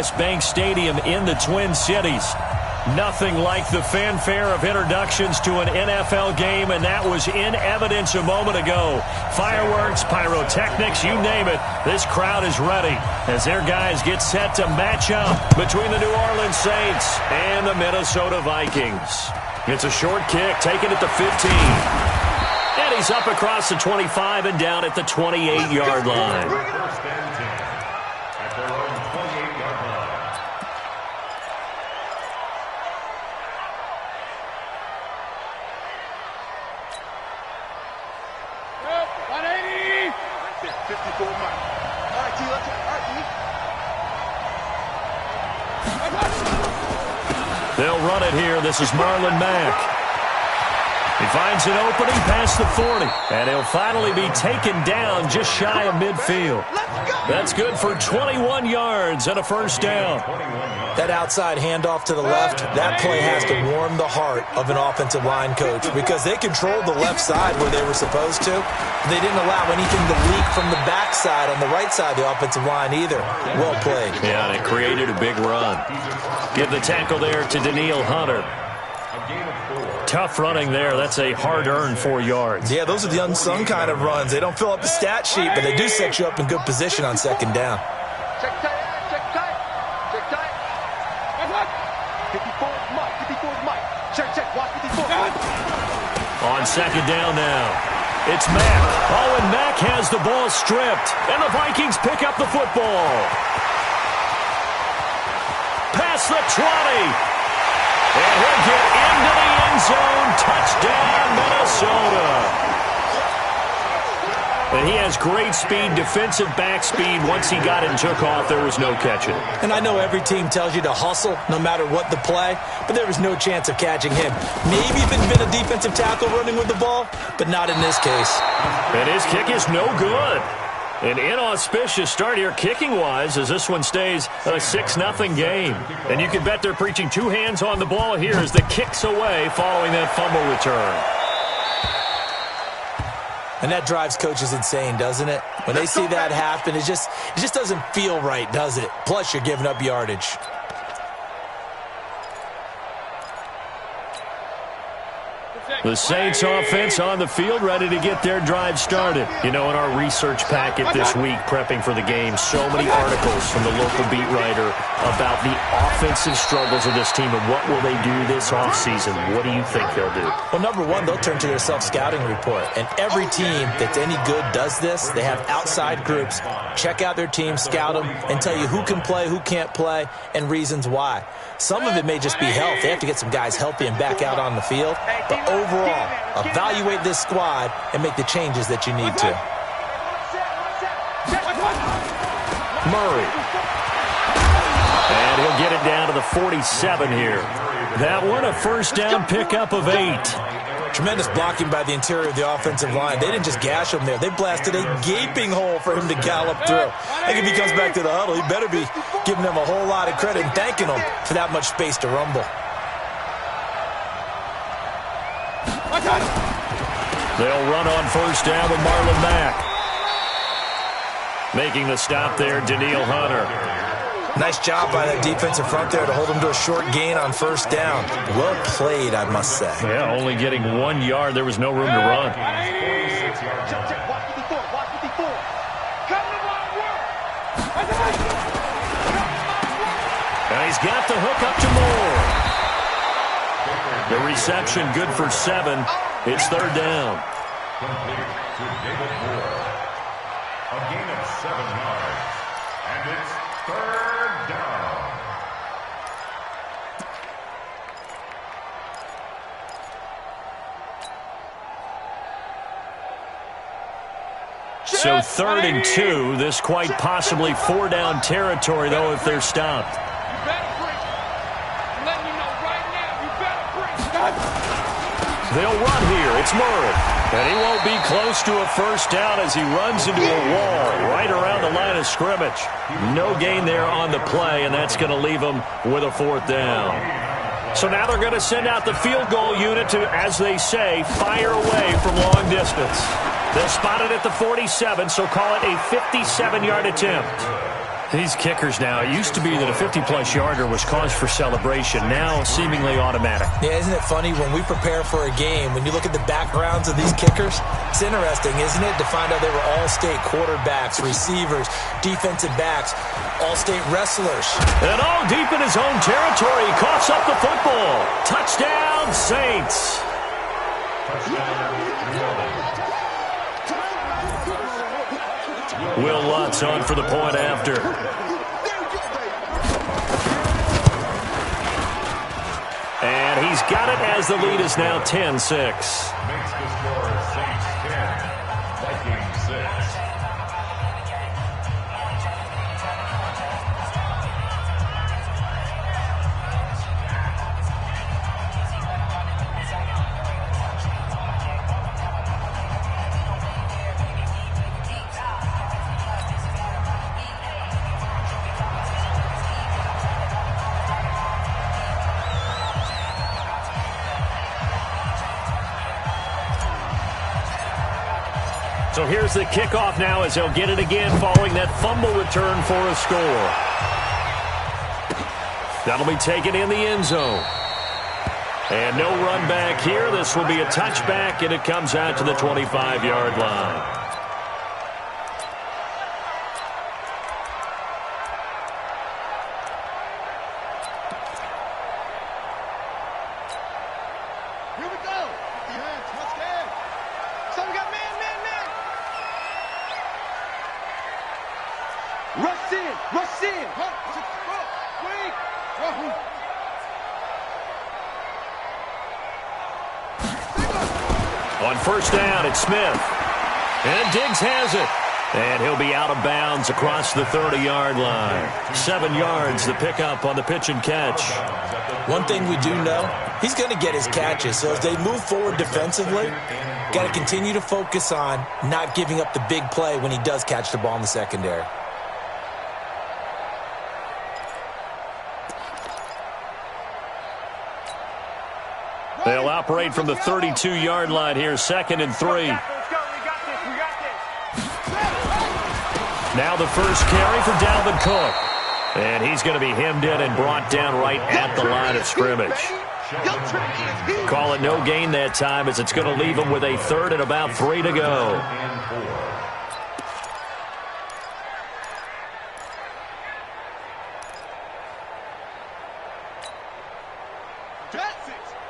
U.S. Bank Stadium in the Twin Cities. Nothing like the fanfare of introductions to an NFL game, and that was in evidence a moment ago. Fireworks, pyrotechnics, you name it. This crowd is ready as their guys get set to match up between the New Orleans Saints and the Minnesota Vikings. It's a short kick, taken at the 15. And he's up across the 25 and down at the 28-yard line. They'll run it here. This is Marlon Mack. He finds an opening past the 40. And he'll finally be taken down just shy of midfield. That's good for 21 yards and a first down. That outside handoff to the left, that play has to warm the heart of an offensive line coach because they controlled the left side where they were supposed to. They didn't allow anything to leak from the backside on the right side of the offensive line either. Well played. Yeah, and it created a big run. Give the tackle there to Danielle Hunter. Tough running there. That's a hard-earned 4 yards. Yeah, those are the unsung kind of runs. They don't fill up the stat sheet, but they do set you up in good position on second down. Check tight, check tight, check tight. 54 is Mike, 54 is Mike. Check, watch 54. On second down now. It's Mack. Oh, and Mack has the ball stripped. And the Vikings pick up the football. Past the 20. And he'll get into the end zone. Touchdown, Minnesota. And he has great speed, defensive back speed. Once he got it and took off, there was no catching. And I know every team tells you to hustle no matter what the play, but there was no chance of catching him. Maybe if it had been a defensive tackle running with the ball, but not in this case. And his kick is no good. An inauspicious start here kicking-wise as this one stays a 6-0 game. And you can bet they're preaching two hands on the ball here as the kick's away following that fumble return. And that drives coaches insane, doesn't it? When they see that happen, it just doesn't feel right, does it? Plus, you're giving up yardage. The Saints offense on the field, ready to get their drive started. You know, in our research packet this week, prepping for the game, so many articles from the local beat writer about the offensive struggles of this team and what will they do this offseason. What do you think they'll do? Well, number one, they'll turn to their self-scouting report. And every team that's any good does this. They have outside groups. Check out their team, scout them, and tell you who can play, who can't play, and reasons why. Some of it may just be health. They have to get some guys healthy and back out on the field. But overall, evaluate this squad and make the changes that you need to. Murray. And he'll get it down to the 47 here. That one a first down pickup of 8. Tremendous blocking by the interior of the offensive line. They didn't just gash him there. They blasted a gaping hole for him to gallop through. I think if he comes back to the huddle, he better be giving them a whole lot of credit and thanking them for that much space to rumble. They'll run on first down with Marlon Mack. Making the stop there, Danielle Hunter. Nice job by that defensive front there to hold him to a short gain on first down. Well played, I must say. Yeah, only getting 1 yard. There was no room to run. And he's got the hook up to Moore. The reception good for 7. It's third down. A gain of 7 yards. And it's third down. So 3rd and 2. This quite possibly 4-down territory, though, if they're stopped. They'll run here. It's Murray. And he won't be close to a first down as he runs into a wall right around the line of scrimmage. No gain there on the play, and that's going to leave him with a 4th down. So now they're going to send out the field goal unit to, as they say, fire away from long distance. They'll spot it at the 47, so call it a 57-yard attempt. These kickers now, it used to be that a 50-plus yarder was cause for celebration. Now, seemingly automatic. Yeah, isn't it funny when we prepare for a game, when you look at the backgrounds of these kickers, it's interesting, isn't it, to find out they were all-state quarterbacks, receivers, defensive backs, all-state wrestlers. And all deep in his own territory, he coughs up the football. Touchdown, Saints. Will Lutz on for the point after. And he's got it as the lead is now 10-6. Makes the score Saints 10, Vikings 6. So here's the kickoff now as they'll get it again following that fumble return for a score. That'll be taken in the end zone. And no run back here. This will be a touchback, and it comes out to the 25-yard line. On first down, it's Smith. And Diggs has it. And he'll be out of bounds across the 30-yard line. 7 yards, the pickup on the pitch and catch. One thing we do know, he's going to get his catches. So as they move forward defensively, got to continue to focus on not giving up the big play when he does catch the ball in the secondary. They'll operate from the 32-yard line here, 2nd and 3. Now the first carry for Dalvin Cook. And he's going to be hemmed in and brought down right at the line of scrimmage. Call it no gain that time as it's going to leave him with a 3rd and about 3 to go.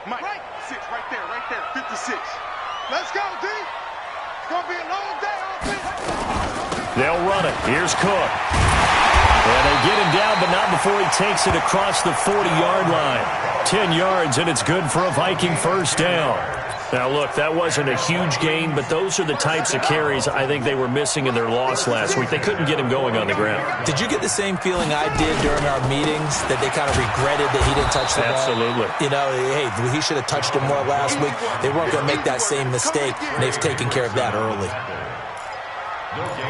Mike, 6 right there, 56. Let's go, D. It's going to be a long day on offense. They'll run it. Here's Cook. And they get him down, but not before he takes it across the 40-yard line. 10 yards, and it's good for a Viking first down. Now, look, that wasn't a huge gain, but those are the types of carries I think they were missing in their loss last week. They couldn't get him going on the ground. Did you get the same feeling I did during our meetings, that they kind of regretted that he didn't touch the ball? Absolutely. You know, hey, he should have touched it more last week. They weren't going to make that same mistake, and they've taken care of that early.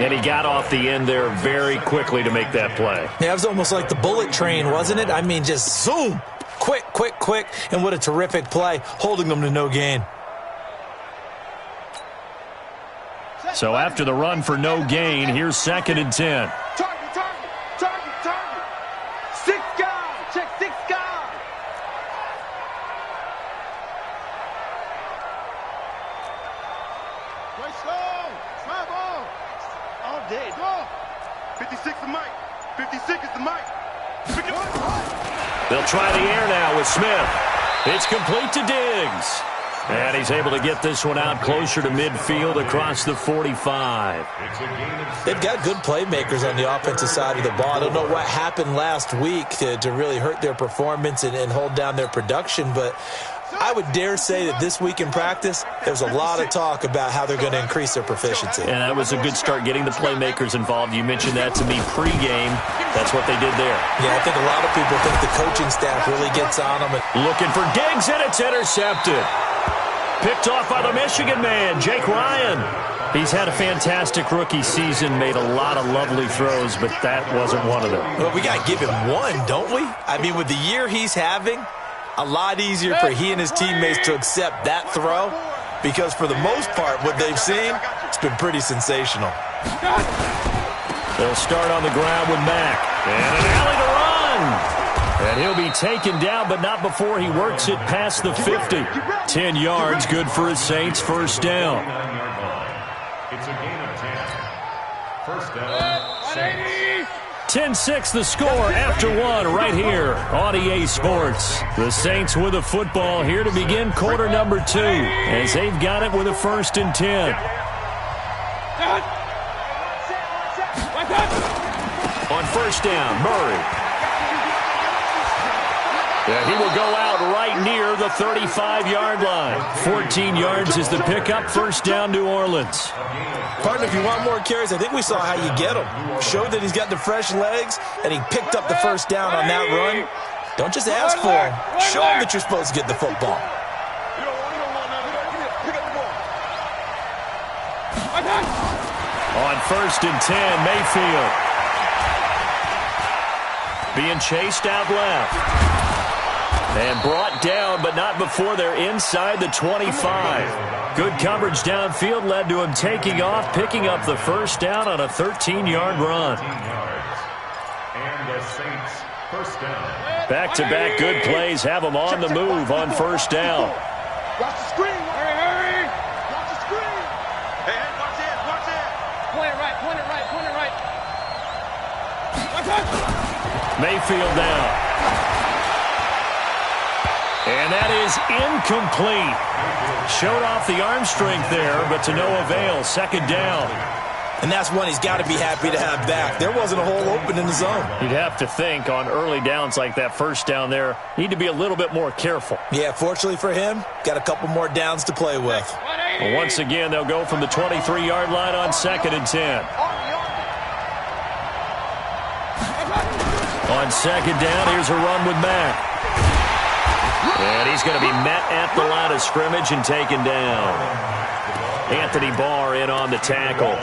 And he got off the end there very quickly to make that play. Yeah, it was almost like the bullet train, wasn't it? I mean, just zoom, quick, and what a terrific play, holding them to no gain. So after the run for no gain, here's 2nd and 10. Target. 6 guys. Check 6 guys. Way slow. Try ball. All day. Go. 56 is Mike. 56 is the Mike. They'll try the air now with Smith. It's complete to Diggs. And he's able to get this one out closer to midfield across the 45. They've got good playmakers on the offensive side of the ball. I don't know what happened last week to really hurt their performance and hold down their production, but I would dare say that this week in practice, there's a lot of talk about how they're going to increase their proficiency. And that was a good start getting the playmakers involved. You mentioned that to me pregame. That's what they did there. Yeah, I think a lot of people think the coaching staff really gets on them. Looking for Diggs, and it's intercepted. Picked off by the Michigan man, Jake Ryan. He's had a fantastic rookie season, made a lot of lovely throws, but that wasn't one of them. Well, we got to give him one, don't we? I mean, with the year he's having, a lot easier for he and his teammates to accept that throw, because for the most part, what they've seen, it's been pretty sensational. They'll start on the ground with Mack. And an alley to run. And he'll be taken down, but not before he works it past the 50. 10 yards, good for his Saints. First down. It's a gain of 10. First down, Saints. 10-6 the score after one right here on EA Sports. The Saints with a football here to begin quarter number 2 as they've got it with a 1st and 10. On first down, Murray. Yeah, he will go out right near the 35-yard line. 14 yards is the pickup. First down, New Orleans. Partner, if you want more carries, I think we saw how you get him. Showed that he's got the fresh legs, and he picked up the first down on that run. Don't just ask for him. Show him that you're supposed to get the football. On first and 10, Mayfield. Being chased out left. And brought down, but not before they're inside the 25. Good coverage downfield led to him taking off, picking up the first down on a 13-yard run. And the Saints, first down. Back-to-back good plays have them on the move on first down. Watch the screen. Hurry. Watch the screen. Hey, watch it. Point it right. Mayfield down. And that is incomplete. Showed off the arm strength there, but to no avail. Second down. And that's one he's got to be happy to have back. There wasn't a hole open in the zone. You'd have to think on early downs like that first down there, need to be a little bit more careful. Yeah, fortunately for him, got a couple more downs to play with. Well, once again, they'll go from the 23-yard line on 2nd and 10. On 2nd down, here's a run with Mack. And he's going to be met at the line of scrimmage and taken down. Anthony Barr in on the tackle.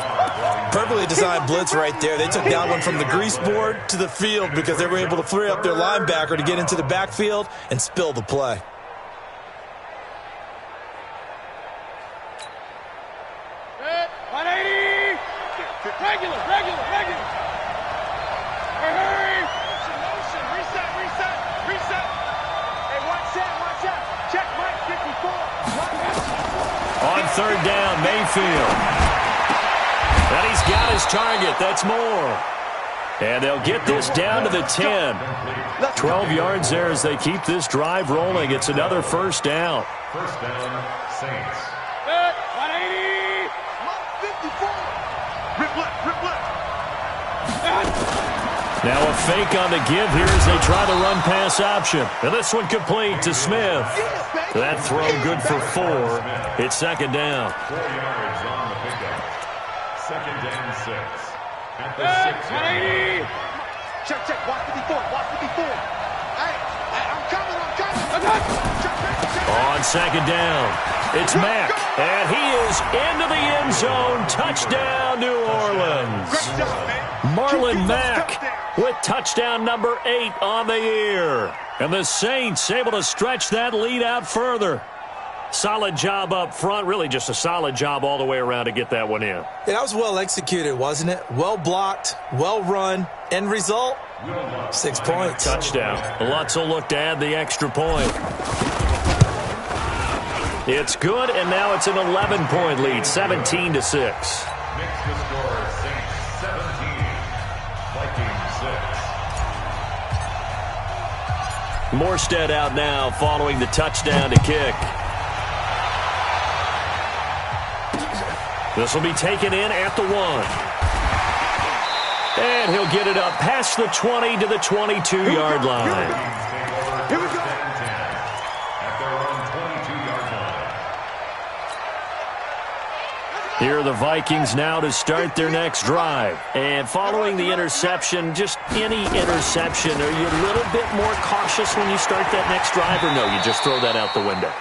Perfectly designed blitz right there. They took that one from the grease board to the field because they were able to free up their linebacker to get into the backfield and spill the play. Regular. Hurry. Reset. Hey, watch out. Check Mike 54. On 3rd down, Mayfield. And he's got his target. That's more. And they'll get this down to the 10. 12 yards there as they keep this drive rolling. It's another first down. First down, Saints. 180. 54. Rip left. Now a fake on the give here as they try the run-pass option. And this one complete to Smith. That throw good for 4. It's second down. 4 yards on the pickup. Second and 6. At the 6-yard line. Check. Watch 54. Hey, I'm coming. On second down, it's Mack. And he is into the end zone. Touchdown, New Orleans. Great job, man. Marlon Mack with touchdown number 8 on the year. And the Saints able to stretch that lead out further. Solid job up front. Really just a solid job all the way around to get that one in. That was well executed, wasn't it? Well blocked, well run. End result, 6 points. Touchdown. Lutzel looked to add the extra point. It's good, and now it's an 11-point lead, 17-6. Makes the score Saints 17, Vikings 6. Morstead out now following the touchdown to kick. This will be taken in at the 1. And he'll get it up past the 20 to the 22-yard line. Here we go. At their own 22-yard line. Here are the Vikings now to start their next drive. And following the interception, just any interception, are you a little bit more cautious when you start that next drive, or no, you just throw that out the window?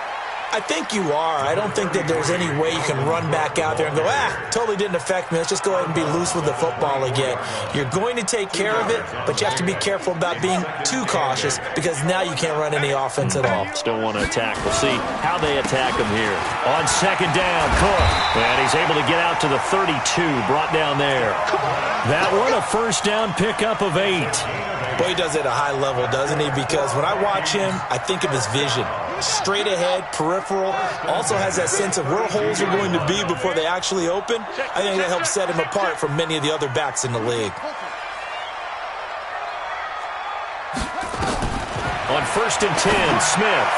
I think you are. I don't think that there's any way you can run back out there and go, totally didn't affect me. Let's just go ahead and be loose with the football again. You're going to take care of it, but you have to be careful about being too cautious because now you can't run any offense at all. Still want to attack. We'll see how they attack him here. On second down, Cook. And he's able to get out to the 32, brought down there. That one a first down pickup of 8. Boy, he does it at a high level, doesn't he? Because when I watch him, I think of his vision. Straight ahead, peripheral, also has that sense of where holes are going to be before they actually open. I think that helps set him apart from many of the other backs in the league. On first and 10, Smith.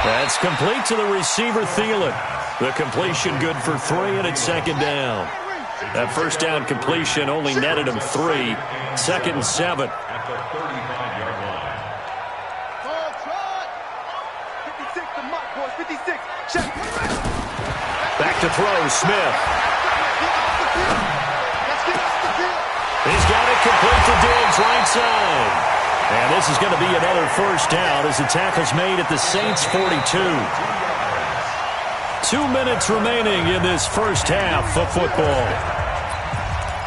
That's complete to the receiver, Thielen. The completion good for 3, and it's second down. That first down completion only netted him 3. Second and 7. At the 35-yard line. Back to throw, Smith. He's got it complete to Diggs, right side. And this is going to be another first down as the tackle's made at the Saints' 42. 2 minutes remaining in this first half of football.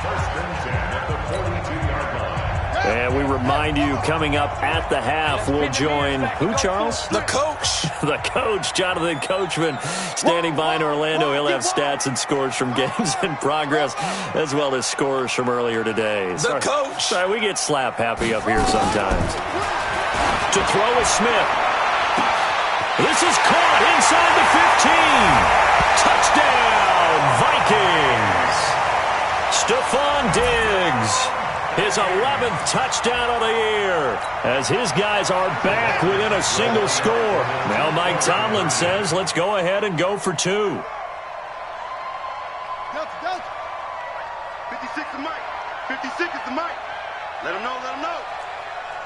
First and 10 at the 42-yard line. And we remind you, coming up at the half, we'll join who, Charles? The coach. The coach, Jonathan Coachman, standing by in Orlando. He'll have stats and scores from games in progress, as well as scores from earlier today. The coach. Sorry, we get slap happy up here sometimes. To throw is Smith. This is caught inside the 15. Touchdown, Vikings. Stephon Diggs. His 11th touchdown of the year as his guys are back within a single score. Now Mike Tomlin says, let's go ahead and go for 2. 56 is Mike. 56 is the Mike. Let him know, let him know.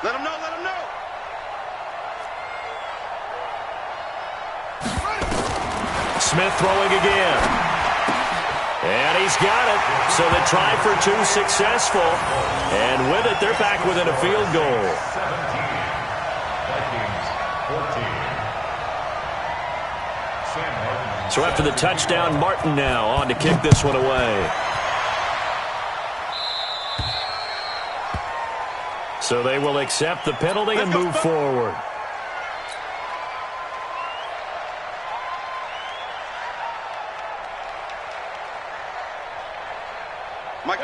Let him know, let him know. Smith throwing again. And he's got it. So the try for 2 successful. And with it, they're back within a field goal. 17. Vikings 14. Sam Martin. So after the touchdown, Martin now on to kick this one away. So they will accept the penalty and move forward.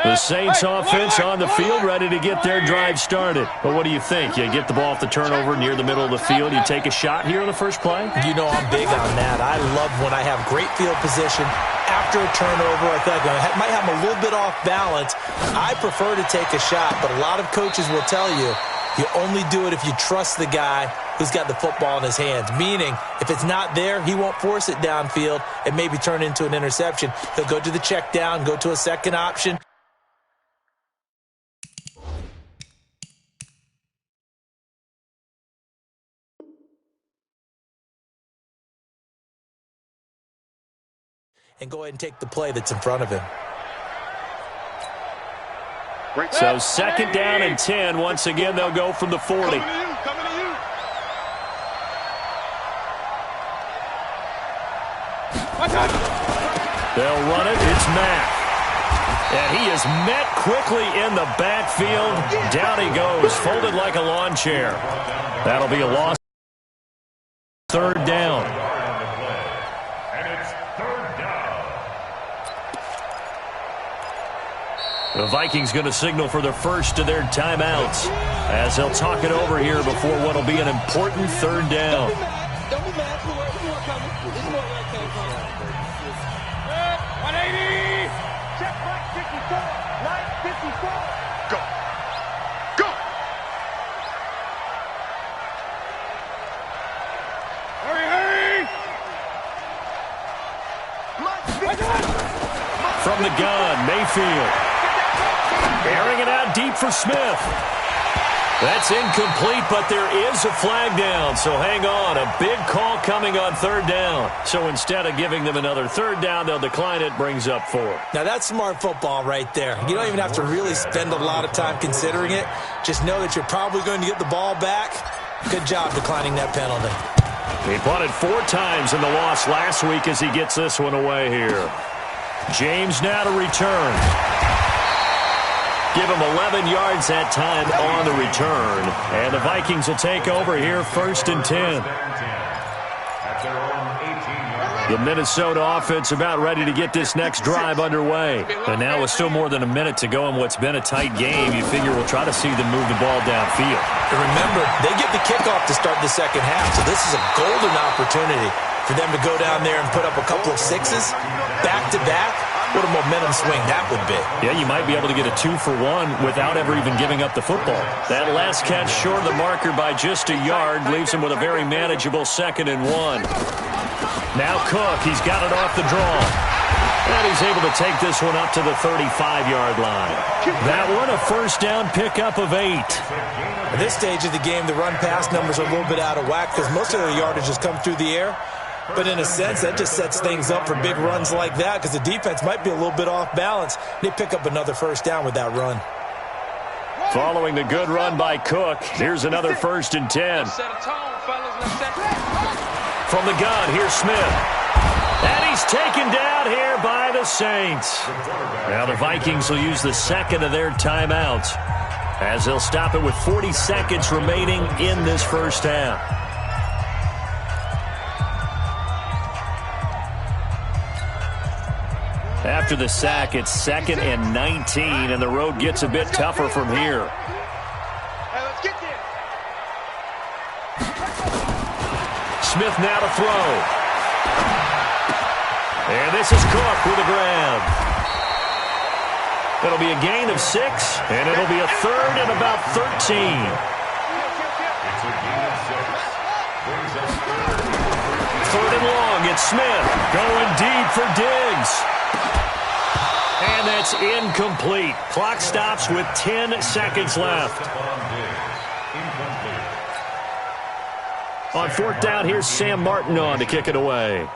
The Saints offense on the field, ready to get their drive started. But what do you think? You get the ball off the turnover near the middle of the field, you take a shot here on the first play? You know I'm big on that. I love when I have great field position after a turnover. I think I might have them a little bit off balance. I prefer to take a shot, but a lot of coaches will tell you, you only do it if you trust the guy who's got the football in his hands. Meaning, if it's not there, he won't force it downfield and maybe turn into an interception. He'll go to the check down, go to a second option. And go ahead and take the play that's in front of him. So second down and 10. Once again, they'll go from the 40. Coming to you. They'll run it. It's Mack. And he is met quickly in the backfield. Down he goes, folded like a lawn chair. That'll be a loss. Third down. The Vikings going to signal for the first of their timeouts as they'll talk it over here before what will be an important third down. Don't be mad. More coming. This is more where it came from. 180. Check right 54. Right 54. Go. Go. Hurry. From the gun, Mayfield. Airing it out deep for Smith. That's incomplete, but there is a flag down, so hang on. A big call coming on third down. So instead of giving them another third down, they'll decline it, brings up 4. Now, that's smart football right there. You don't even have to really spend a lot of time considering it. Just know that you're probably going to get the ball back. Good job declining that penalty. He punted 4 times in the loss last week as he gets this one away here. James now to return. Give him 11 yards that time on the return. And the Vikings will take over here 1st and 10. The Minnesota offense about ready to get this next drive underway. And now with still more than a minute to go in what's been a tight game, you figure we'll try to see them move the ball downfield. And remember, they get the kickoff to start the second half, so this is a golden opportunity for them to go down there and put up a couple of 6s back-to-back. What a momentum swing that would be. Yeah, you might be able to get a 2-for-1 without ever even giving up the football. That last catch short of the marker by just a yard leaves him with a very manageable 2nd and 1. Now Cook, he's got it off the draw. And he's able to take this one up to the 35-yard line. That one, a first down pickup of 8. At this stage of the game, the run-pass numbers are a little bit out of whack because most of their yardage has come through the air. But in a sense, that just sets things up for big runs like that because the defense might be a little bit off balance. They pick up another first down with that run. Following the good run by Cook, here's another 1st and 10. From the gun, here's Smith. And he's taken down here by the Saints. Now the Vikings will use the 2nd of their timeouts as they'll stop it with 40 seconds remaining in this first half. After the sack, it's 2nd and 19, and the road gets a bit tougher from here. Hey, let's get there. Smith now to throw. And this is Cook with a grab. It'll be a gain of 6, and it'll be a 3rd and about 13. It's a gain of 6. 3rd and long, it's Smith going deep for Diggs. And that's incomplete. Clock stops with 10 seconds left. On 4th down, here's Sam Martin on to kick it away.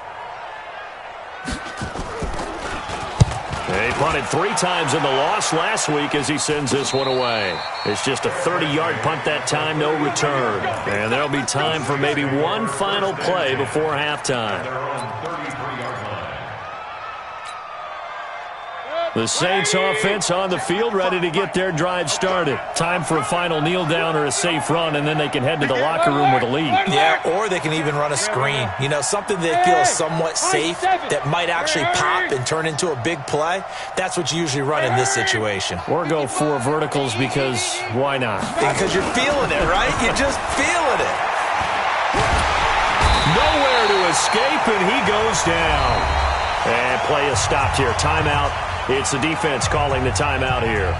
He punted 3 times in the loss last week as he sends this one away. It's just a 30-yard punt that time, no return. And there'll be time for maybe one final play before halftime. The Saints offense on the field ready to get their drive started. Time for a final kneel down or a safe run, and then they can head to the locker room with a lead. Yeah, or they can even run a screen. You know, something that feels somewhat safe that might actually pop and turn into a big play. That's what you usually run in this situation. Or go 4 verticals because why not? Because you're feeling it, right? You're just feeling it. Nowhere to escape, and he goes down. And play is stopped here. Timeout. It's the defense calling the timeout here.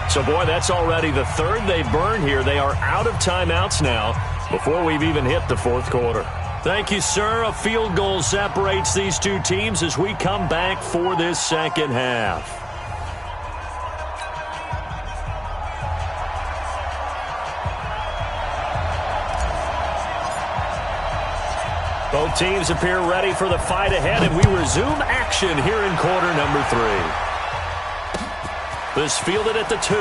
So, boy, that's already the 3rd they burn here. They are out of timeouts now before we've even hit the 4th quarter. Thank you, sir. A field goal separates these two teams as we come back for this second half. Both teams appear ready for the fight ahead, and we resume action here in quarter number 3. This fielded at the 2.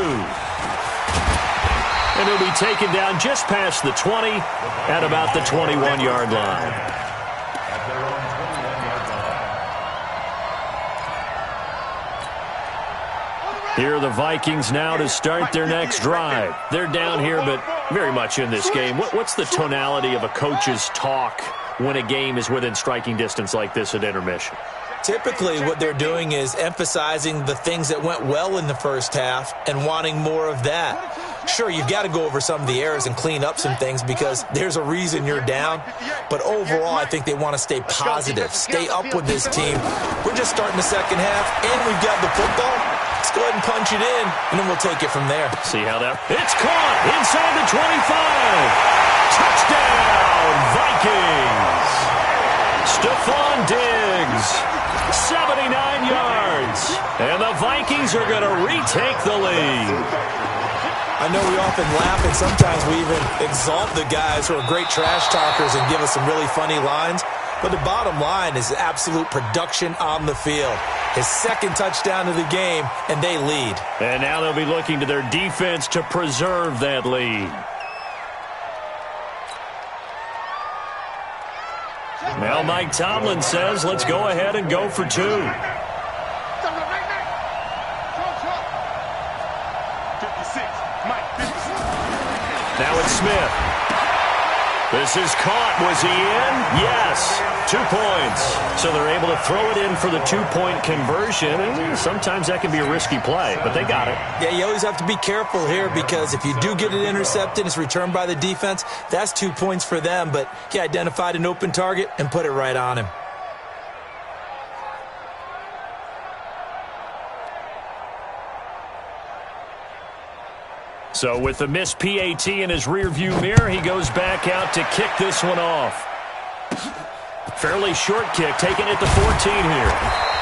And he'll be taken down just past the 20 at about the 21-yard line. Here are the Vikings now to start their next drive. They're down here, but very much in this game. What's the tonality of a coach's talk when a game is within striking distance like this at intermission? Typically, what they're doing is emphasizing the things that went well in the first half and wanting more of that. Sure, you've got to go over some of the errors and clean up some things because there's a reason you're down. But overall, I think they want to stay positive, stay up with this team. We're just starting the second half, and we've got the football. Let's go ahead and punch it in, and then we'll take it from there. See how that... It's caught inside the 25. Touchdown, Vikings. Stephon Diggs. 79 yards. And the Vikings are going to retake the lead. I know we often laugh and sometimes we even exalt the guys who are great trash talkers and give us some really funny lines. But the bottom line is absolute production on the field. His 2nd touchdown of the game, and they lead. And now they'll be looking to their defense to preserve that lead. Well, Mike Tomlin says, let's go ahead and go for two. 56. Mike, 56. Now it's Smith. This is caught. Was he in? Yes. 2 points. So they're able to throw it in for the two-point conversion. And sometimes that can be a risky play, but they got it. Yeah, you always have to be careful here because if you do get it intercepted, it's returned by the defense. That's 2 points for them, but he identified an open target and put it right on him. So with the missed PAT in his rearview mirror, he goes back out to kick this one off. Fairly short kick, taking it to 14 here.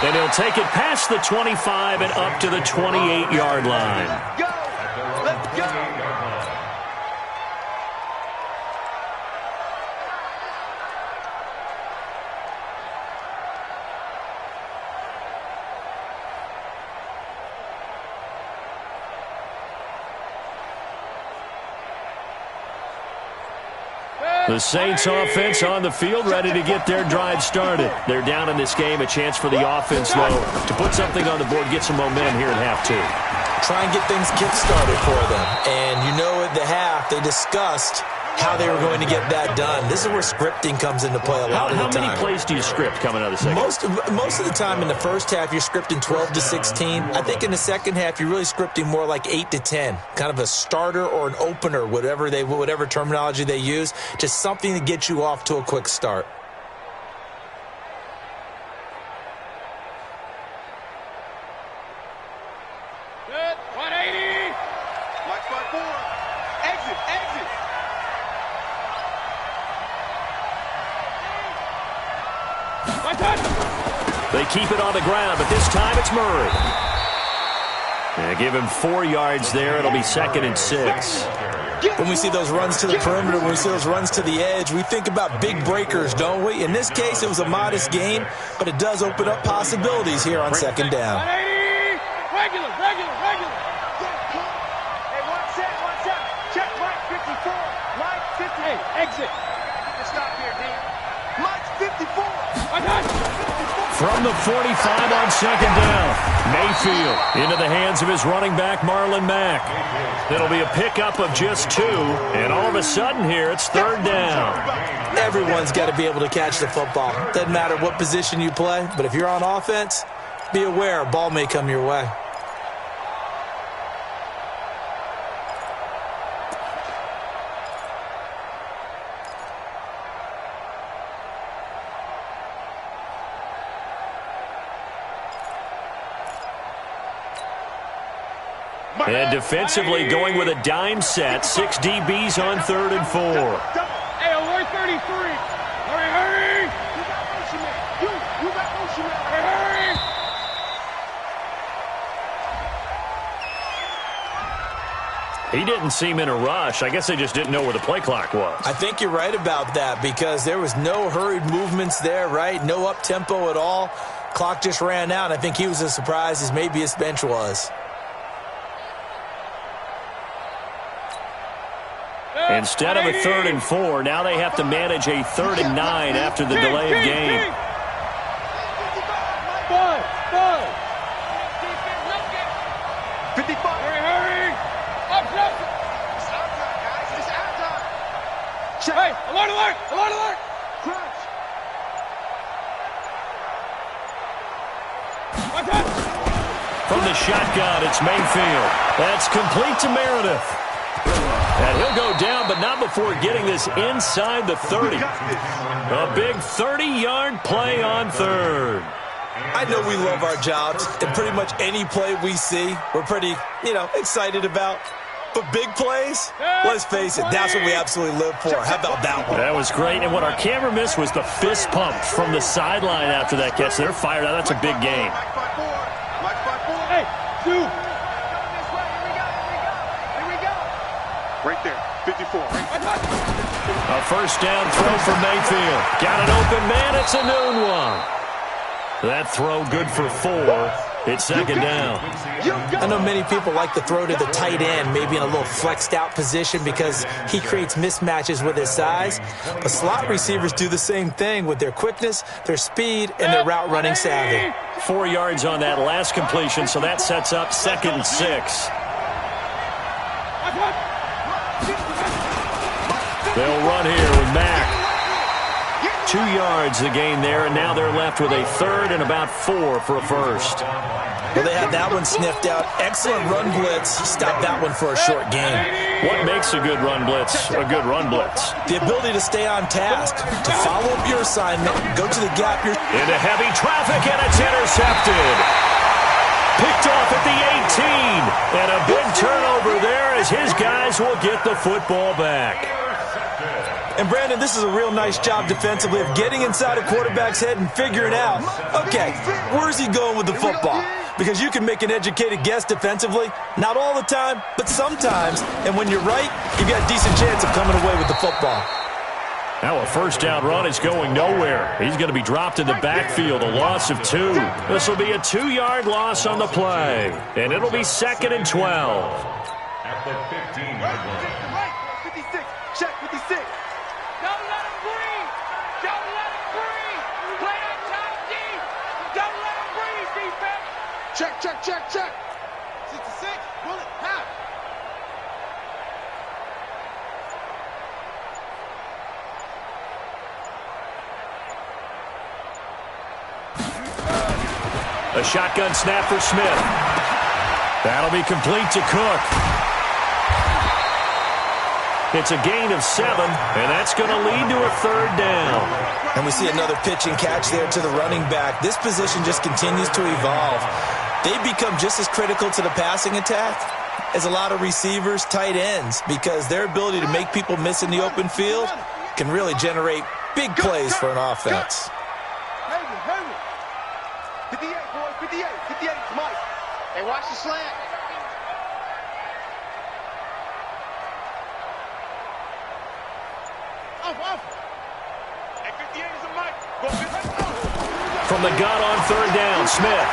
And he'll take it past the 25 and up to the 28-yard line. Go! Let's go! The Saints offense on the field, ready to get their drive started. They're down in this game. A chance for the offense, though, to put something on the board, get some momentum here in half two. Try and get things kick-started for them. And you know at the half, they discussed how they were going to get that done. This is where scripting comes into play a lot of the time. How many plays do you script coming out of the second? Most of the time in the first half, you're scripting 12 to 16. I think in the second half, you're really scripting more like 8 to 10. Kind of a starter or an opener, whatever terminology they use. Just something to get you off to a quick start. Good. 180. Mike, 5-4. Exit, exit. They keep it on the ground, but this time it's Murray. Give him 4 yards there. It'll be 2nd and 6. When we see those runs to the perimeter, when we see those runs to the edge, we think about big breakers, don't we? In this case, it was a modest game, but it does open up possibilities here on second down. 180. Regular. Hey, one set. Check Mike, 54. Mike, 50. Hey, exit. Stop here, D. Mike's 54. From the 45 on second down, Mayfield into the hands of his running back, Marlon Mack. It'll be a pickup of just 2, and all of a sudden here, it's 3rd down. Everyone's got to be able to catch the football. Doesn't matter what position you play, but if you're on offense, be aware a ball may come your way. And defensively going with a dime set, 6 DBs on 3rd and 4. Hey, alert 33. Hurry. You got motion, man. You got motion, man. Hurry. He didn't seem in a rush. I guess they just didn't know where the play clock was. I think you're right about that because there was no hurried movements there, right? No up-tempo at all. Clock just ran out. I think he was as surprised as maybe his bench was. Instead of a 3rd and 4, now they have to manage a 3rd and 9 after the delay of game. 5. 55. Hurry. Up. It's our time, guys. It's our time. Check. Hey, alert. Crunch. From the shotgun, it's Mayfield. That's complete to Meredith. And he'll go down, but not before getting this inside the 30. A big 30-yard play on 3rd. I know we love our jobs, and pretty much any play we see, we're pretty, excited about. But big plays, let's face it, that's what we absolutely live for. How about that one? That was great, and what our camera missed was the fist pump from the sideline after that catch. They're fired out. That's a big game. Mike 5-4. Hey, 2. Right there, 54. A first down throw for Mayfield. Got an open man. It's a noon one. That throw good for 4. It's second down. I know many people like to throw to the tight end, maybe in a little flexed out position because he creates mismatches with his size. But slot receivers do the same thing with their quickness, their speed, and their route running savvy. 4 yards on that last completion, so that sets up 2nd and 6. They'll run here with Mack. 2 yards the gain there, and now they're left with a 3rd and about 4 for a first. Well, they had that one sniffed out. Excellent run blitz. Stop that one for a short gain. What makes a good run blitz a good run blitz? The ability to stay on task, to follow up your assignment, go to the gap. Into heavy traffic, and it's intercepted. Picked off at the 18. And a big turnover there as his guys will get the football back. And, Brandon, this is a real nice job defensively of getting inside a quarterback's head and figuring out, okay, where's he going with the football? Because you can make an educated guess defensively. Not all the time, but sometimes. And when you're right, you've got a decent chance of coming away with the football. Now a first down run is going nowhere. He's going to be dropped in the backfield, a loss of 2. This will be a 2-yard loss on the play. And it'll be 2nd and 12. At the 15-yard line. 56. Check 56. Don't let him breathe. Don't let him breathe. Play on top deep. Don't let him breathe, defense. Check, check, check, check. 66. Bullet. Half. A shotgun snap for Smith. That'll be complete to Cook. It's a gain of 7, and that's going to lead to a 3rd down. And we see another pitch and catch there to the running back. This position just continues to evolve. They become just as critical to the passing attack as a lot of receivers, tight ends, because their ability to make people miss in the open field can really generate big plays for an offense. Hayward. 58, boys. 58. 58. Mike. Hey, watch the slant. Off. Hey, 58 is a Mike. Go 58. From the gun on 3rd down, Smith.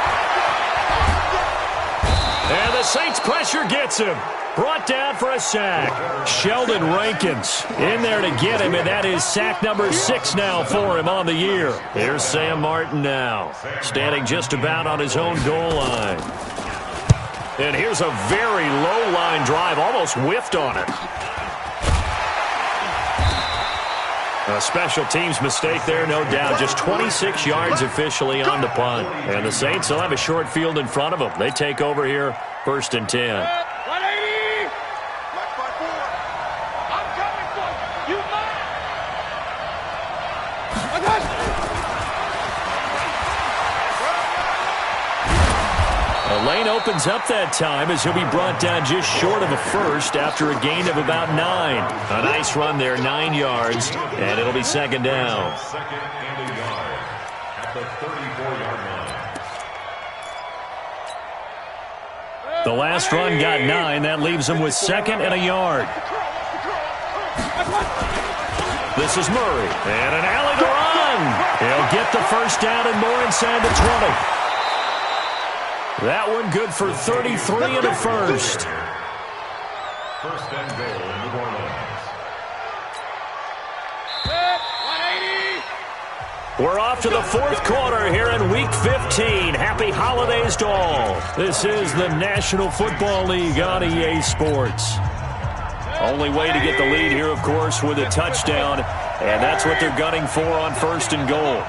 And the Saints pressure gets him. Brought down for a sack. Sheldon Rankins in there to get him, and that is sack number 6 now for him on the year. Here's Sam Martin now, standing just about on his own goal line. And here's a very low line drive, almost whiffed on it. A special teams mistake there, no doubt. Just 26 yards officially on the punt. And the Saints will have a short field in front of them. They take over here, 1st and 10. 180. I'm coming for you. You mine. The lane opens up that time as he'll be brought down just short of a first after a gain of about 9. A nice run there, 9 yards, and it'll be 2nd down. 2nd and a yard at the 34-yard line. The last run got 9. That leaves him with 2nd and a yard. This is Murray, and an alley to run. He'll get the first down and more inside the 20. That one good for 33 and a first. 1st and goal in New Orleans. 180. We're off to the 4th quarter here in Week 15. Happy holidays to all. This is the National Football League on EA Sports. Only way to get the lead here, of course, with a touchdown, and that's what they're gunning for on 1st and goal.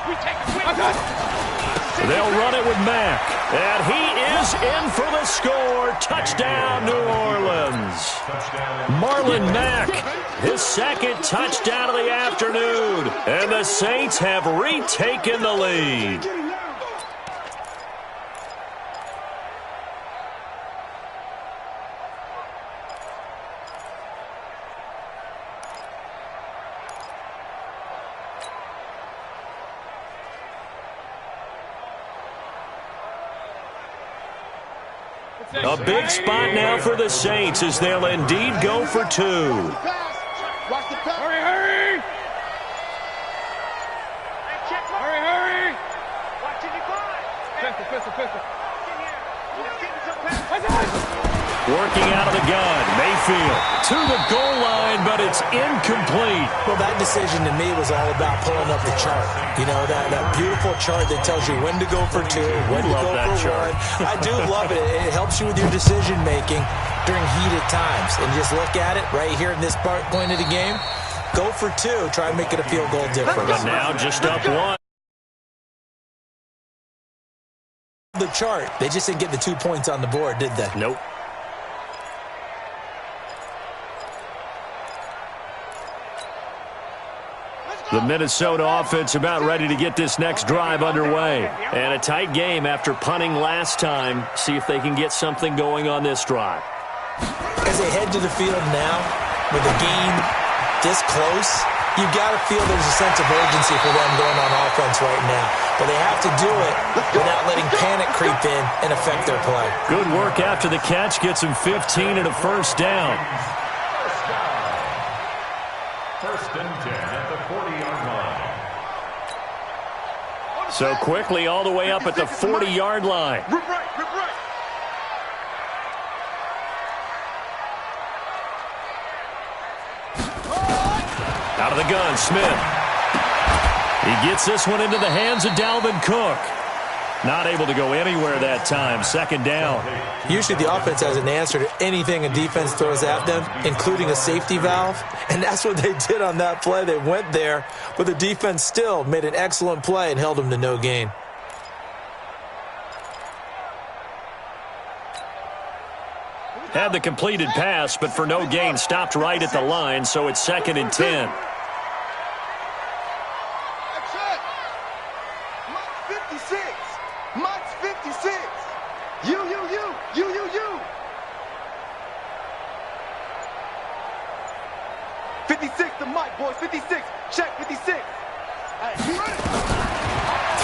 They'll run it with Mack, and he is in for the score. Touchdown, New Orleans. Marlon Mack, his 2nd touchdown of the afternoon, and the Saints have retaken the lead. A big spot now for the Saints as they'll indeed go for 2. Watch the pass. Hurry. Hurry. Watch it, you Pistol. Working out of the gun, Mayfield to the goal line, but it's incomplete. Well, that decision to me was all about pulling up the chart. You know, that beautiful chart that tells you when to go for two, when to go for one. I do love it. It helps you with your decision-making during heated times. And just look at it right here in this point of the game. Go for two. Try and make it a field goal difference. But now just up one. The chart. They just didn't get the 2 points on the board, did they? Nope. The Minnesota offense about ready to get this next drive underway. And a tight game after punting last time. See if they can get something going on this drive. As they head to the field now, with the game this close, you've got to feel there's a sense of urgency for them going on offense right now. But they have to do it without letting panic creep in and affect their play. Good work after the catch. Gets him 15 and a first down. First and 10 at the 40-yard line. So quickly all the way up at the 40-yard line. Rip right, rip right. Out of the gun, Smith. He gets this one into the hands of Dalvin Cook. Not able to go anywhere that time. Second down. Usually the offense has an answer to anything a defense throws at them, including a safety valve. And that's what they did on that play. They went there, but the defense still made an excellent play and held them to no gain. Had the completed pass, but for no gain, stopped right at the line, so it's second and 10. Mike's 56. You. 56 to Mike, boys. 56. Check 56. Hey,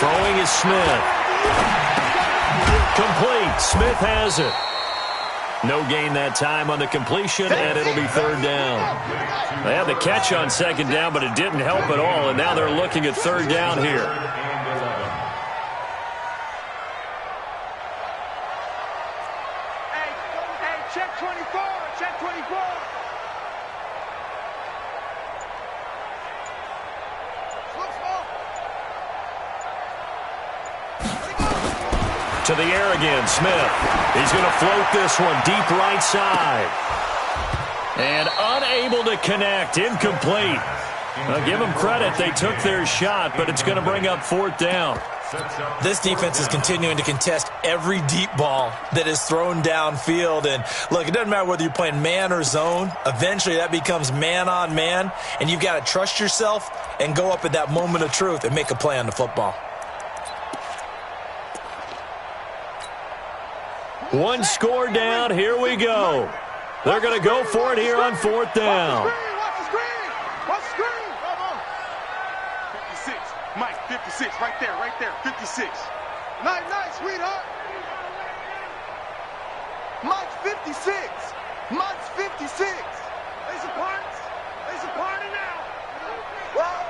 Throwing is Smith. Complete. Smith has it. No gain that time on the completion, and it'll be third down. They had the catch on second down, but it didn't help at all, and now they're looking at third down here. hey, check 24. Check 24. To the air again, Smith. He's going to float this one deep right side. And unable to connect, incomplete. Now, give them credit, they took their shot, but it's going to bring up fourth down. This defense is continuing to contest every deep ball that is thrown downfield. And look, it doesn't matter whether you're playing man or zone. Eventually that becomes man on man, and you've got to trust yourself and go up at that moment of truth and make a play on the football. One score down, here we go. They're going to go for it here on fourth down. Watch the screen. Watch the screen. 56. Mike, 56. Right there. 56. Nice, sweetheart. Mike's 56. Mike's 56. There's a party now. Whoa.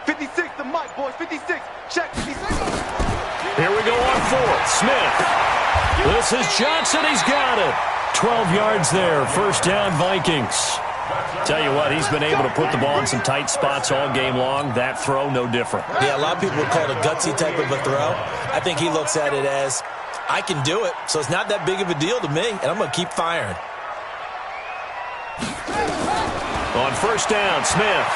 56 to Mike, boys. 56. Check 56. Here we go on fourth. Smith. This is Johnson. He's got it. 12 yards there. First down, Vikings. Tell you what, he's been able to put the ball in some tight spots all game long. That throw, no different. Yeah, a lot of people would call it a gutsy type of a throw. I think he looks at it as, I can do it, so it's not that big of a deal to me, and I'm going to keep firing. On first down, Smith.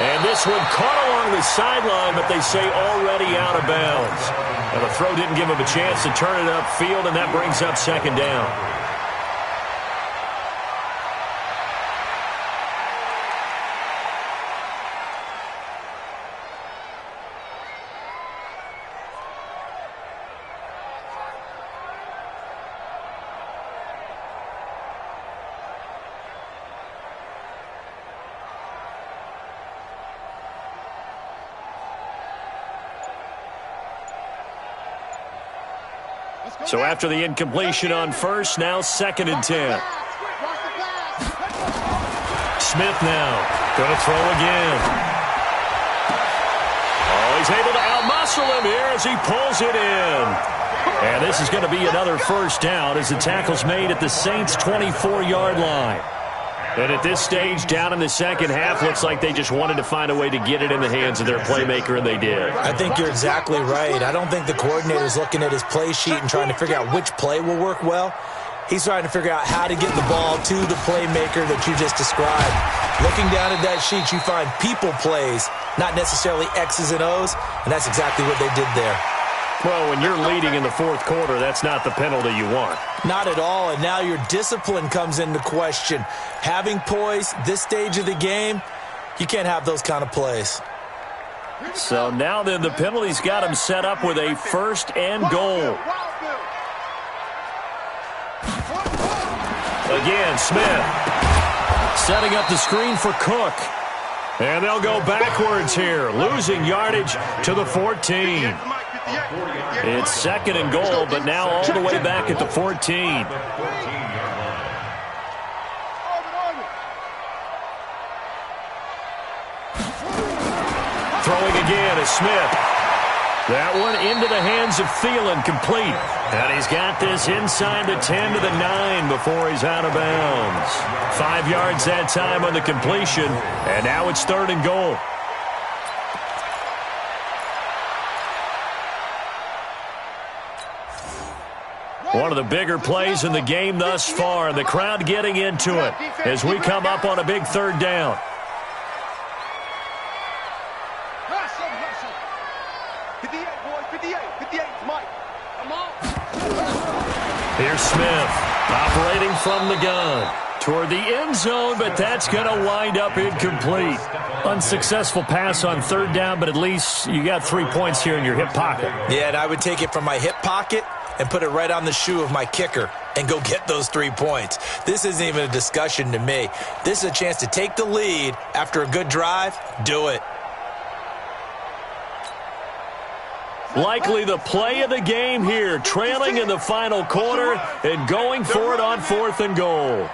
And this one caught along the sideline, but they say already out of bounds. Now, the throw didn't give him a chance to turn it upfield, and that brings up second down. So after the incompletion on first, now second and 10. Smith now going to throw again. Oh, he's able to outmuscle him here as he pulls it in. And this is going to be another first down as the tackle's made at the Saints' 24-yard line. And at this stage, down in the second half, looks like they just wanted to find a way to get it in the hands of their playmaker, and they did. I think you're exactly right. I don't think the coordinator's looking at his play sheet and trying to figure out which play will work well. He's trying to figure out how to get the ball to the playmaker that you just described. Looking down at that sheet, you find people plays, not necessarily X's and O's, and that's exactly what they did there. Well, when you're leading in the fourth quarter, that's not the penalty you want. Not at all, and now your discipline comes into question. Having poise this stage of the game, you can't have those kind of plays. So now then, the penalty's got him set up with a first and goal. Again, Smith setting up the screen for Cook. And they'll go backwards here, losing yardage to the 14. It's second and goal, but now all the way back at the 14. Throwing again is Smith. That one into the hands of Thielen, complete. And he's got this inside the 10 to the 9 before he's out of bounds. 5 yards that time on the completion, and now it's third and goal. One of the bigger plays in the game thus far, and the crowd getting into it as we come up on a big third down. Here's Smith operating from the gun toward the end zone, but that's going to wind up incomplete. Unsuccessful pass on third down, but at least you got 3 points here in your hip pocket. Yeah, and I would take it from my hip pocket and put it right on the shoe of my kicker and go get those 3 points. This isn't even a discussion to me. This is a chance to take the lead after a good drive. Do it. Likely the play of the game here, trailing in the final quarter and going for it on fourth and goal.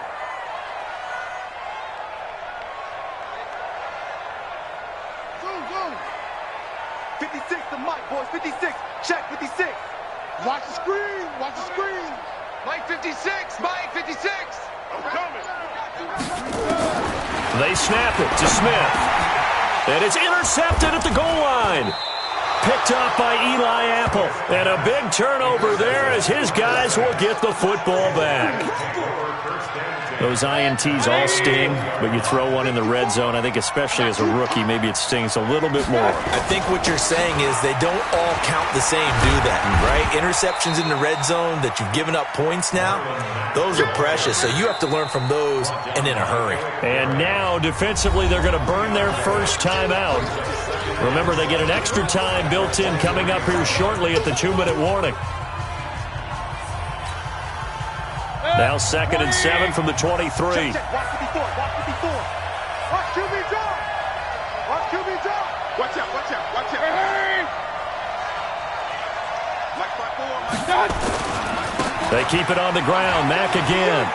Check 56. Watch the screen. Watch the screen. Mike 56. Mike 56. I'm coming. They snap it to Smith. And it's intercepted at the goal line. Picked up by Eli Apple. And a big turnover there as his guys will get the football back. Those INTs all sting, but you throw one in the red zone, I think especially as a rookie, maybe it stings a little bit more. I think what you're saying is they don't all count the same, do that, right? Interceptions in the red zone that you've given up points now, those are precious, so you have to learn from those and in a hurry. And now, defensively, they're going to burn their first time out. Remember, they get an extra time built in coming up here shortly at the 2-minute warning. Now 2nd and 7 from the 23. Watch 54. Watch 54. Watch QB draw. Watch QB draw. Watch out. Watch out. Watch out. Hey! Mike 5-4. They keep it on the ground. Mack again.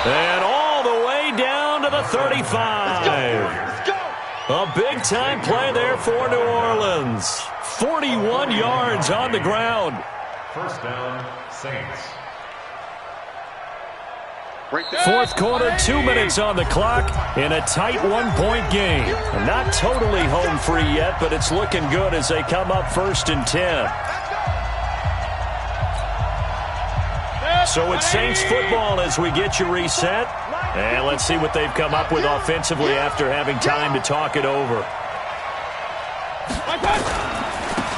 And all the way down to the 35. Let's go. A big-time play there for New Orleans. 41 yards on the ground. First down, Saints. Fourth quarter, 2 minutes on the clock in a tight 1-point game. Not totally home free yet, but it's looking good as they come up 1st and 10. So it's Saints football as we get you reset. And let's see what they've come up with offensively after having time to talk it over.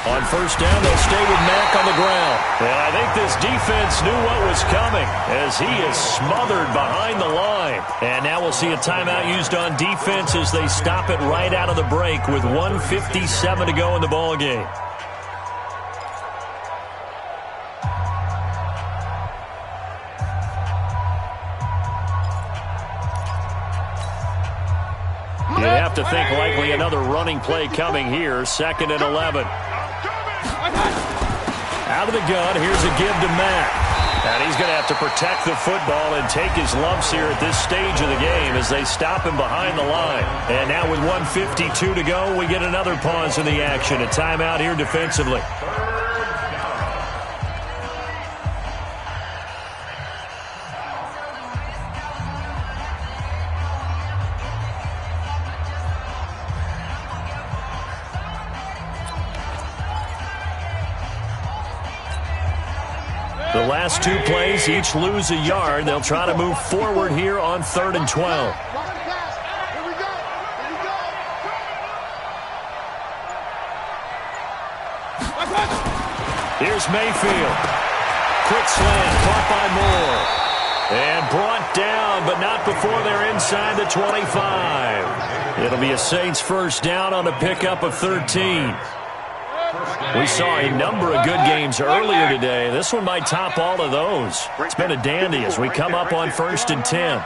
On first down, they'll stay with Mack on the ground. And I think this defense knew what was coming as he is smothered behind the line. And now we'll see a timeout used on defense as they stop it right out of the break with 1:57 to go in the ballgame. You'd have to think likely another running play coming here. 2nd and 11. Out of the gun, here's a give to Mack. And he's going to have to protect the football and take his lumps here at this stage of the game as they stop him behind the line. And now with 1:52 to go, we get another pause in the action. A timeout here defensively. The last two plays, each lose a yard. They'll try to move forward here on 3rd and 12. Here's Mayfield. Quick slant, caught by Moore. And brought down, but not before they're inside the 25. It'll be a Saints first down on a pickup of 13. We saw a number of good games earlier today. This one might top all of those. It's been a dandy as we come up on 1st and 10.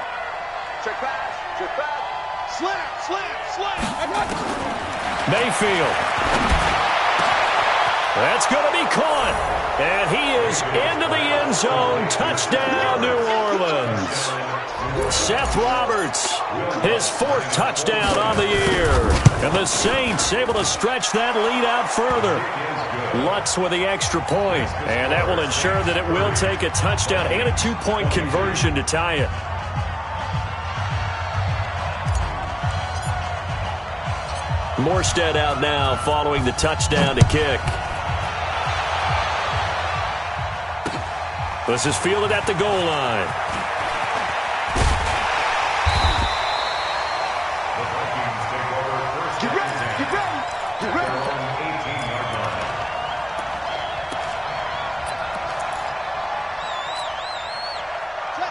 Mayfield. That's going to be caught. And he is into the end zone. Touchdown, New Orleans. Seth Roberts, his 4th touchdown on the year. And the Saints able to stretch that lead out further. Lutz with the extra point. And that will ensure that it will take a touchdown and a 2-point conversion to tie it. Morstead out now following the touchdown to kick. This is fielded at the goal line. Get ready, get ready, get ready.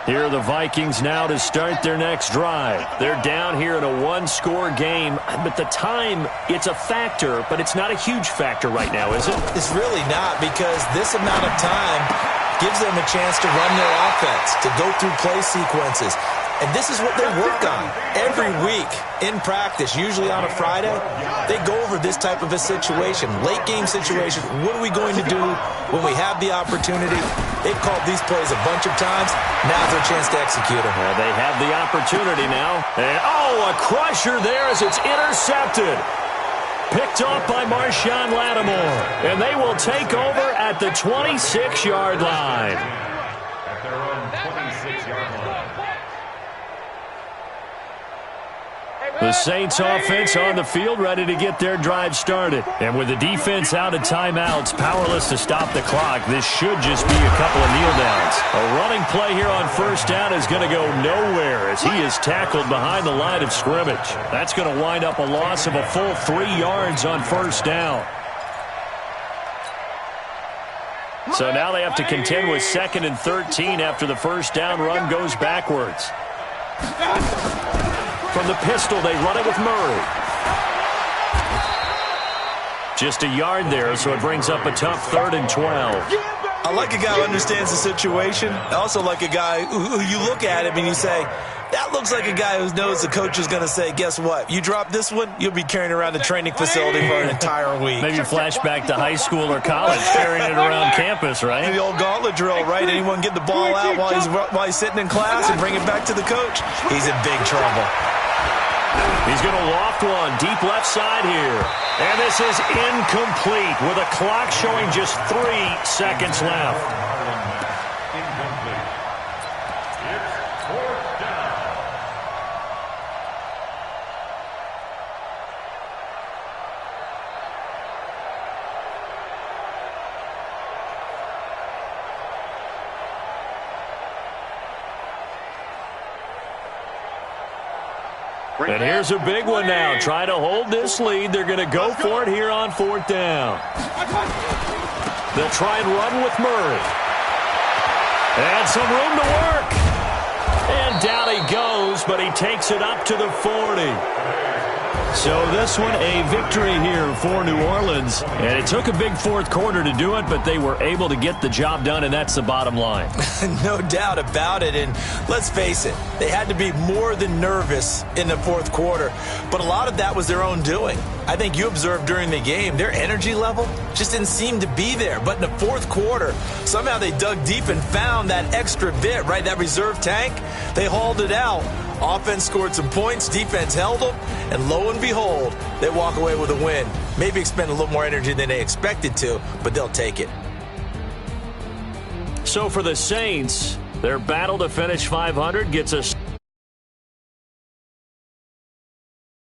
Here are the Vikings now to start their next drive. They're down here in a 1-score game, but the time, it's a factor, but it's not a huge factor right now, is it? It's really not, because this amount of time gives them a chance to run their offense, to go through play sequences. And this is what they work on every week in practice, usually on a Friday. They go over this type of a situation, late game situation. What are we going to do when we have the opportunity? They've called these plays a bunch of times. Now's their chance to execute them. Well, they have the opportunity now. And, a crusher there as it's intercepted. Picked off by Marshawn Lattimore. And they will take over at the 26-yard line. At their own 26-yard line. The Saints offense on the field, ready to get their drive started. And with the defense out of timeouts, powerless to stop the clock, this should just be a couple of kneel downs. A running play here on first down is going to go nowhere as he is tackled behind the line of scrimmage. That's going to wind up a loss of a full 3 yards on first down. So now they have to contend with 2nd and 13 after the first down run goes backwards. From the pistol, they run it with Murray. Just a yard there, so it brings up a tough 3rd and 12. I like a guy who understands the situation. I also like a guy who you look at him and you say, that looks like a guy who knows the coach is going to say, guess what? You drop this one, you'll be carrying around the training facility for an entire week. Maybe flashback to high school or college, carrying it around campus, right? The old gauntlet drill, right? Anyone get the ball out while he's sitting in class and bring it back to the coach? He's in big trouble. He's going to loft one deep left side here. And this is incomplete with a clock showing just 3 seconds left. Incomplete. It's 4th down. And here's a big one now. Trying to hold this lead. They're going to go for it here on 4th down. They'll try and run with Murray. And some room to work. And down he goes, but but he takes it up to the 40. So this one, a victory here for New Orleans. And it took a big fourth quarter to do it, but they were able to get the job done, and that's the bottom line. No doubt about it. And let's face it, they had to be more than nervous in the fourth quarter. But a lot of that was their own doing. I think you observed during the game, their energy level just didn't seem to be there. But in the fourth quarter, somehow they dug deep and found that extra bit, right, that reserve tank. They hauled it out. Offense scored some points, defense held them, and lo and behold, they walk away with a win. Maybe expend a little more energy than they expected to, but they'll take it. So for the Saints, their battle to finish 500 gets us